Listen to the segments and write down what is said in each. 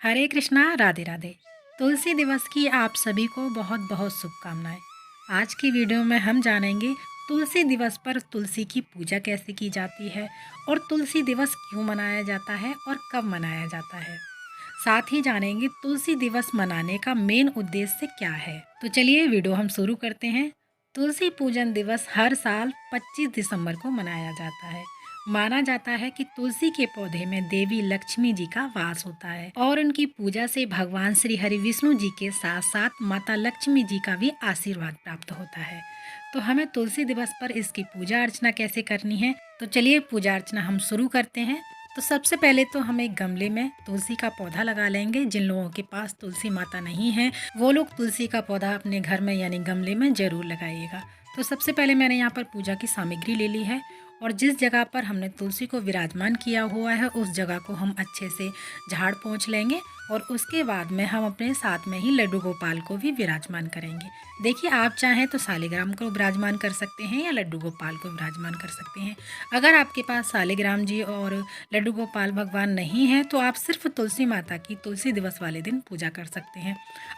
हरे कृष्णा, राधे राधे। तुलसी दिवस की आप सभी को बहुत बहुत शुभकामनाएं। आज की वीडियो में हम जानेंगे तुलसी दिवस पर तुलसी की पूजा कैसे की जाती है और तुलसी दिवस क्यों मनाया जाता है और कब मनाया जाता है। साथ ही जानेंगे तुलसी दिवस मनाने का मेन उद्देश्य क्या है। तो चलिए वीडियो हम शुरू करते हैं। तुलसी पूजन दिवस हर साल 25 दिसंबर को मनाया जाता है। माना जाता है कि तुलसी के पौधे में देवी लक्ष्मी जी का वास होता है और उनकी पूजा से भगवान श्री हरि विष्णु जी के साथ साथ माता लक्ष्मी जी का भी आशीर्वाद प्राप्त होता है। तो हमें तुलसी दिवस पर इसकी पूजा अर्चना कैसे करनी है, तो चलिए पूजा अर्चना हम शुरू करते हैं। तो सबसे पहले तो हम एक गमले में तुलसी का पौधा लगा लेंगे। जिन लोगों के पास तुलसी माता नहीं है वो लोग तुलसी का पौधा अपने घर में यानी गमले में जरूर लगाइएगा। तो सबसे पहले मैंने यहाँ पर पूजा की सामग्री ले ली है और जिस जगह पर हमने तुलसी को विराजमान किया हुआ है उस जगह को हम अच्छे से झाड़ पोंछ लेंगे और उसके बाद में हम अपने साथ में ही लड्डू गोपाल को भी विराजमान करेंगे। देखिए, आप चाहें तो सालिग्राम को विराजमान कर सकते हैं या लड्डू गोपाल को विराजमान कर सकते हैं। अगर आपके पास सालिग्राम जी और लड्डू गोपाल भगवान नहीं है तो आप सिर्फ तुलसी माता की तुलसी दिवस वाले दिन पूजा कर सकते हैं।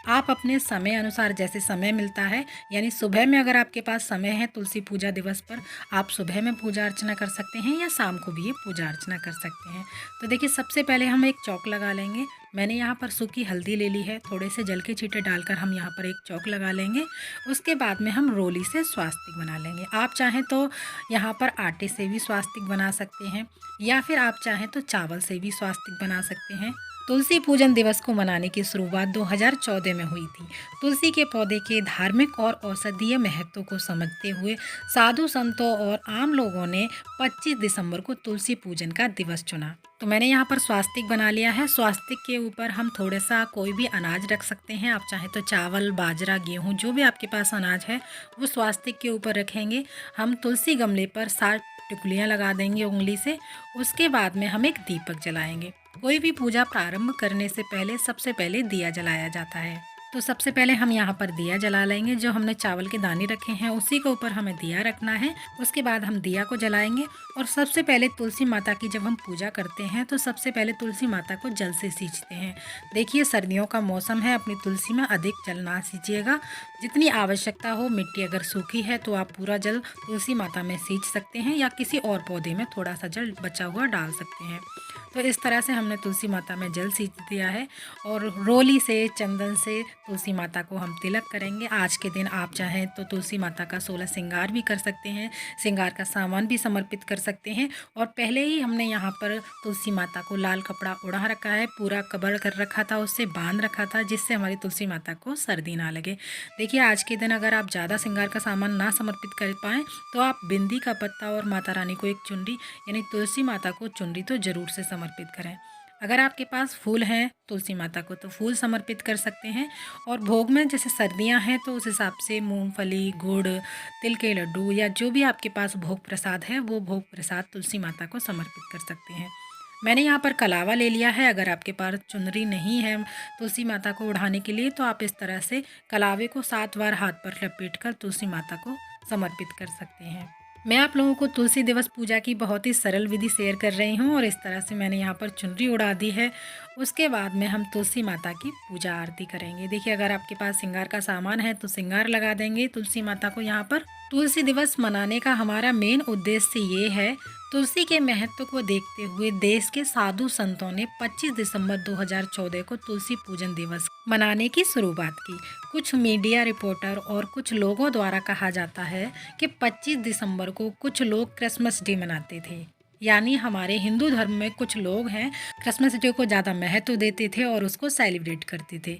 आप अपने समय अनुसार जैसे समय मिलता है, यानी सुबह में अगर आपके पास समय है तुलसी पूजा दिवस पर, आप सुबह में पूजा अर्चना कर सकते हैं या शाम को भी ये पूजा अर्चना कर सकते हैं। तो देखिए, सबसे पहले हम एक चौक लगा लेंगे। मैंने यहाँ पर सूखी हल्दी ले ली है, थोड़े से जल के छींटे डालकर हम यहाँ पर एक चौक लगा लेंगे। उसके बाद में हम रोली से स्वास्तिक बना लेंगे। आप चाहें तो यहाँ पर आटे से भी स्वास्तिक बना सकते हैं या फिर आप चाहें तो चावल से भी स्वास्तिक बना सकते हैं। तुलसी पूजन दिवस को मनाने की शुरुआत 2014 में हुई थी। तुलसी के पौधे के धार्मिक और औषधीय महत्व को समझते हुए साधु संतों और आम लोगों ने 25 दिसंबर को तुलसी पूजन का दिवस चुना। तो मैंने यहाँ पर स्वास्तिक बना लिया है। स्वास्तिक के ऊपर हम थोड़ा सा कोई भी अनाज रख सकते हैं। आप चाहें तो चावल, बाजरा, गेहूँ, जो भी आपके पास अनाज है वो स्वास्तिक के ऊपर रखेंगे। हम तुलसी गमले पर 7 टिकुलियाँ लगा देंगे उंगली से। उसके बाद में हम एक दीपक जलाएंगे। कोई भी पूजा प्रारंभ करने से पहले सबसे पहले दिया जलाया जाता है। तो सबसे पहले हम यहाँ पर दिया जला लेंगे। जो हमने चावल के दाने रखे हैं उसी के ऊपर हमें दिया रखना है। उसके बाद हम दिया को जलाएंगे और सबसे पहले तुलसी माता की जब हम पूजा करते हैं तो सबसे पहले तुलसी माता को जल से सींचते हैं। देखिए, सर्दियों का मौसम है, अपनी तुलसी में अधिक जल ना सींचिएगा। जितनी आवश्यकता हो, मिट्टी अगर सूखी है तो आप पूरा जल तुलसी माता में सींच सकते हैं या किसी और पौधे में थोड़ा सा जल बचा हुआ डाल सकते हैं। तो इस तरह से हमने तुलसी माता में जल सींच दिया है और रोली से, चंदन से तुलसी माता को हम तिलक करेंगे। आज के दिन आप चाहें तो तुलसी माता का 16 श्रृंगार भी कर सकते हैं, श्रृंगार का सामान भी समर्पित कर सकते हैं। और पहले ही हमने यहाँ पर तुलसी माता को लाल कपड़ा ओढ़ा रखा है, पूरा कवर कर रखा था, उससे बांध रखा था जिससे हमारी तुलसी माता को सर्दी ना लगे। देखिए, आज के दिन अगर आप ज़्यादा श्रृंगार का सामान ना समर्पित कर पाएँ तो आप बिंदी का पत्ता और माता रानी को एक चुनरी यानी तुलसी माता को चुनरी तो ज़रूर से समर्पित करें। अगर आपके पास फूल हैं तुलसी माता को तो फूल समर्पित कर सकते हैं। और भोग में जैसे सर्दियां हैं तो उस हिसाब से मूंगफली, गुड़, तिल के लड्डू या जो भी आपके पास भोग प्रसाद है वो भोग प्रसाद तुलसी माता को समर्पित कर सकते हैं। मैंने यहाँ पर कलावा ले लिया है। अगर आपके पास चुनरी नहीं है तुलसी माता को ओढ़ाने के लिए तो आप इस तरह से कलावे को 7 बार हाथ पर लपेट कर तुलसी माता को समर्पित कर सकते हैं। मैं आप लोगों को तुलसी दिवस पूजा की बहुत ही सरल विधि शेयर कर रही हूँ और इस तरह से मैंने यहाँ पर चुनरी उड़ा दी है। उसके बाद में हम तुलसी माता की पूजा आरती करेंगे। देखिए, अगर आपके पास श्रृंगार का सामान है तो श्रृंगार लगा देंगे तुलसी माता को। यहाँ पर तुलसी दिवस मनाने का हमारा मेन उद्देश्य ये है, तुलसी के महत्व को देखते हुए देश के साधु संतों ने 25 दिसंबर 2014 को तुलसी पूजन दिवस मनाने की शुरुआत की। कुछ मीडिया रिपोर्टर और कुछ लोगों द्वारा कहा जाता है कि 25 दिसंबर को कुछ लोग क्रिसमस डे मनाते थे, यानी हमारे हिंदू धर्म में कुछ लोग हैं क्रिसमस डे को ज़्यादा महत्व देते थे और उसको सेलिब्रेट करते थे।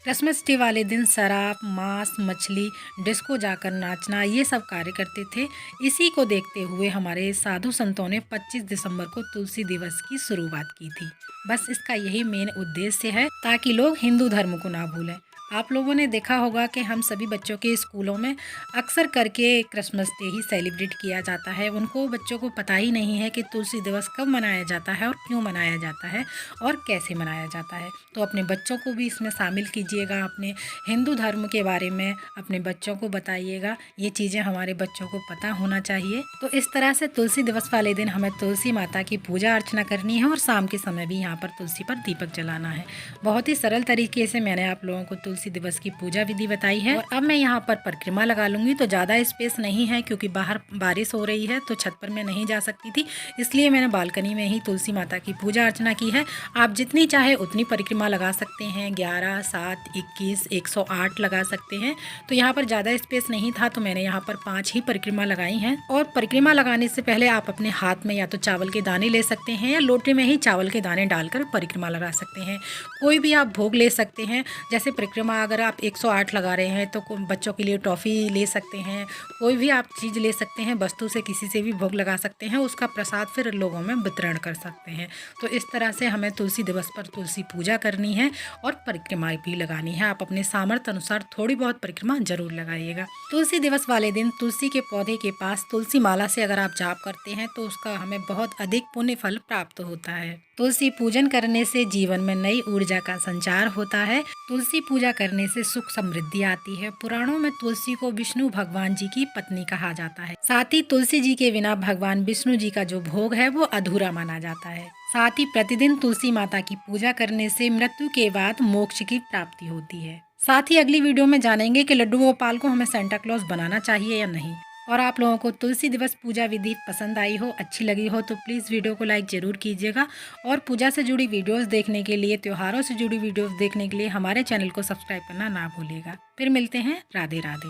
क्रिसमस डे वाले दिन शराब, मांस, मछली, डिस्को जाकर नाचना, ये सब कार्य करते थे। इसी को देखते हुए हमारे साधु संतों ने 25 दिसंबर को तुलसी दिवस की शुरुआत की थी। बस इसका यही मेन उद्देश्य है ताकि लोग हिंदू धर्म को ना भूलें। आप लोगों ने देखा होगा कि हम सभी बच्चों के स्कूलों में अक्सर करके क्रिसमस डे ही सेलिब्रेट किया जाता है। उनको बच्चों को पता ही नहीं है कि तुलसी दिवस कब मनाया जाता है और क्यों मनाया जाता है और कैसे मनाया जाता है। तो अपने बच्चों को भी इसमें शामिल कीजिएगा, अपने हिंदू धर्म के बारे में अपने बच्चों को बताइएगा। ये चीज़ें हमारे बच्चों को पता होना चाहिए। तो इस तरह से तुलसी दिवस वाले दिन हमें तुलसी माता की पूजा अर्चना करनी है और शाम के समय भी यहाँ पर तुलसी पर दीपक जलाना है। बहुत ही सरल तरीके से मैंने आप लोगों को तुलसी दिवस की पूजा विधि बताई है। और अब मैं यहाँ पर परिक्रमा लगा लूंगी। तो ज़्यादा स्पेस नहीं है क्योंकि बाहर बारिश हो रही है, तो छत पर मैं नहीं जा सकती थी, इसलिए मैंने बालकनी में ही तुलसी माता की पूजा अर्चना की है। आप जितनी चाहे उतनी परिक्रमा लगा सकते हैं, 11, 7, 21, 108 लगा सकते हैं। तो यहाँ पर ज़्यादा स्पेस नहीं था तो मैंने यहाँ पर 5 ही परिक्रमा लगाई हैं। और परिक्रमा लगाने से पहले आप अपने हाथ में या तो चावल के दाने ले सकते हैं या लोटे में ही चावल के दाने डालकर परिक्रमा लगा सकते हैं। कोई भी आप भोग ले सकते हैं। जैसे परिक्रमा अगर आप 108 लगा रहे हैं तो बच्चों के लिए टॉफ़ी ले सकते हैं। कोई भी आप चीज़ ले सकते हैं, वस्तु से किसी से भी भोग लगा सकते हैं, उसका प्रसाद फिर लोगों में वितरण कर सकते हैं। तो इस तरह से हमें तुलसी दिवस पर तुलसी पूजा करनी है और परिक्रमा भी लगानी है। आप अपने सामर्थ्य अनुसार थोड़ी बहुत परिक्रमा जरूर लगाइएगा। तुलसी दिवस वाले दिन तुलसी के पौधे के पास तुलसी माला से अगर आप जाप करते हैं तो उसका हमें बहुत अधिक पुण्य फल प्राप्त होता है। तुलसी पूजन करने से जीवन में नई ऊर्जा का संचार होता है। तुलसी पूजा करने से सुख समृद्धि आती है। पुराणों में तुलसी को विष्णु भगवान जी की पत्नी कहा जाता है। साथ ही तुलसी जी के बिना भगवान विष्णु जी का जो भोग है वो अधूरा माना जाता है। साथ ही प्रतिदिन तुलसी माता की पूजा करने से मृत्यु के बाद मोक्ष की प्राप्ति होती है। साथ ही अगली वीडियो में जानेंगे कि लड्डू गोपाल को हमें सेंटा क्लॉज बनाना चाहिए या नहीं। और आप लोगों को तुलसी दिवस पूजा विधि पसंद आई हो, अच्छी लगी हो तो प्लीज़ वीडियो को लाइक ज़रूर कीजिएगा। और पूजा से जुड़ी वीडियोस देखने के लिए, त्योहारों से जुड़ी वीडियोस देखने के लिए हमारे चैनल को सब्सक्राइब करना ना भूलिएगा। फिर मिलते हैं। राधे राधे।